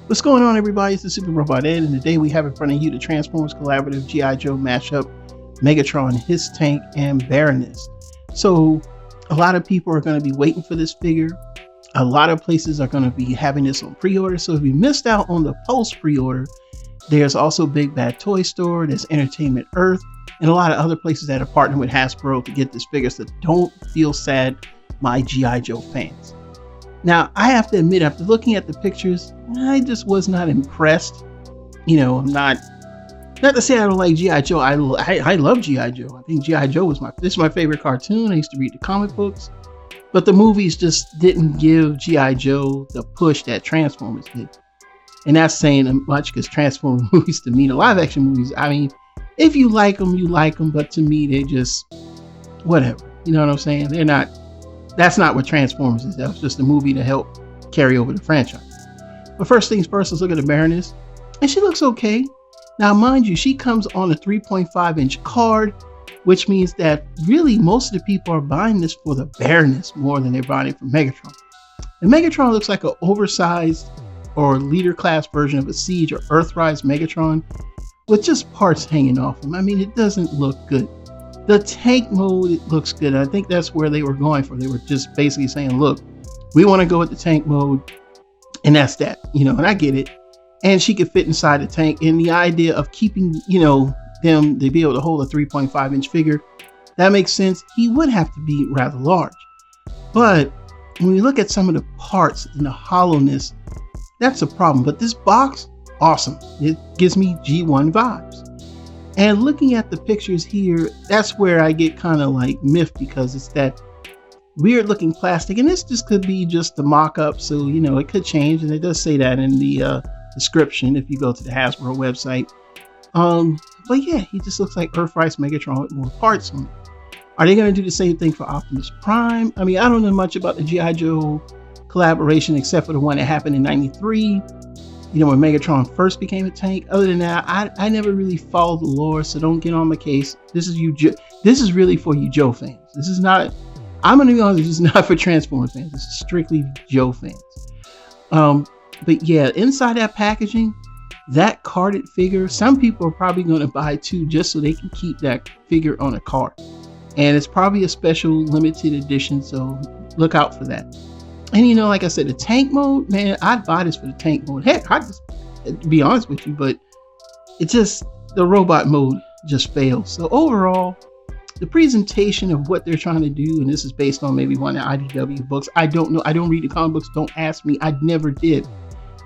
What's going on, everybody? It's the Super Robot Ed, and today we have in front of you the Transformers Collaborative G.I. Joe mashup, Megatron, H.I.S.S tank, and Baroness. So a lot of people are going to be waiting for this figure. A lot of places are going to be having this on pre-order. So if you missed out on the post pre-order, there's also Big Bad Toy Store, there's Entertainment Earth, and a lot of other places that are partnering with Hasbro to get this figure. So don't feel sad, my G.I. Joe fans. Now, I have to admit, after looking at the pictures, I just was not impressed. You know, I'm not to say I don't like G.I. Joe. I love G.I. Joe. I think G.I. Joe was this is my favorite cartoon. I used to read the comic books. But the movies just didn't give G.I. Joe the push that Transformers did. And that's saying much, because Transformers movies, to me, the live action movies, I mean, if you like them, you like them. But to me, they just, whatever. You know what I'm saying? They're not. That's not what Transformers is. That was just a movie to help carry over the franchise. But first things first, let's look at the Baroness. And she looks okay. Now, mind you, she comes on a 3.5 inch card, which means that really most of the people are buying this for the Baroness more than they're buying it for Megatron. And Megatron looks like an oversized or leader class version of a Siege or Earthrise Megatron with just parts hanging off him. I mean, it doesn't look good. The tank mode, it looks good. I think that's where they were going for. They were just basically saying, look, we want to go with the tank mode, and that's that, you know, and I get it. And she could fit inside the tank, and the idea of keeping, you know, them to be able to hold a 3.5 inch figure, that makes sense. He would have to be rather large. But when we look at some of the parts and the hollowness, that's a problem. But this box, awesome. It gives me G1 vibes. And looking at the pictures here, that's where I get kind of like miffed, because it's that weird looking plastic. And this just could be just the mock-up. So, you know, it could change. And it does say that in the description if you go to the Hasbro website. But yeah, he just looks like Earthrise Megatron with more parts on it. Are they going to do the same thing for Optimus Prime? I mean, I don't know much about the G.I. Joe collaboration except for the one that happened in '93. You know, when Megatron first became a tank. Other than that, I never really followed the lore, so don't get on my case. This is really for you Joe fans. This is not, I'm going to be honest, this is not for Transformers fans. This is strictly Joe fans. But yeah, inside that packaging, that carded figure, some people are probably going to buy two just so they can keep that figure on a card. And it's probably a special limited edition, so look out for that. And you know, like I said, the tank mode, man, I'd buy this for the tank mode. Heck, I just, to be honest with you, but it just, the robot mode just fails. So overall, the presentation of what they're trying to do, and this is based on maybe one of the IDW books. I don't know. I don't read the comic books. Don't ask me. I never did.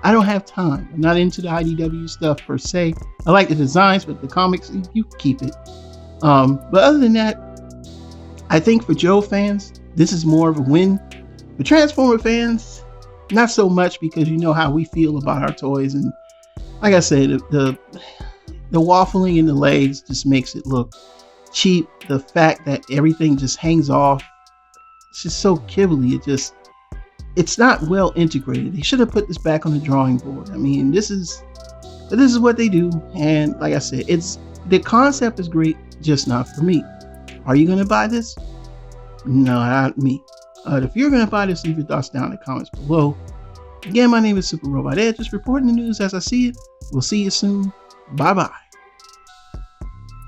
I don't have time. I'm not into the IDW stuff per se. I like the designs, but the comics, you keep it. But other than that, I think for Joe fans, this is more of a win. For Transformer fans, not so much, because you know how we feel about our toys. And like I said, the waffling in the legs just makes it look cheap. The fact that everything just hangs off, it's just so kibbly. It's not well integrated. They should have put this back on the drawing board. I mean, this is what they do. And like I said, the concept is great, just not for me. Are you going to buy this? No, not me. If you're going to buy this, leave your thoughts down in the comments below. Again, my name is Super Robot Ed, just reporting the news as I see it. We'll see you soon. Bye-bye.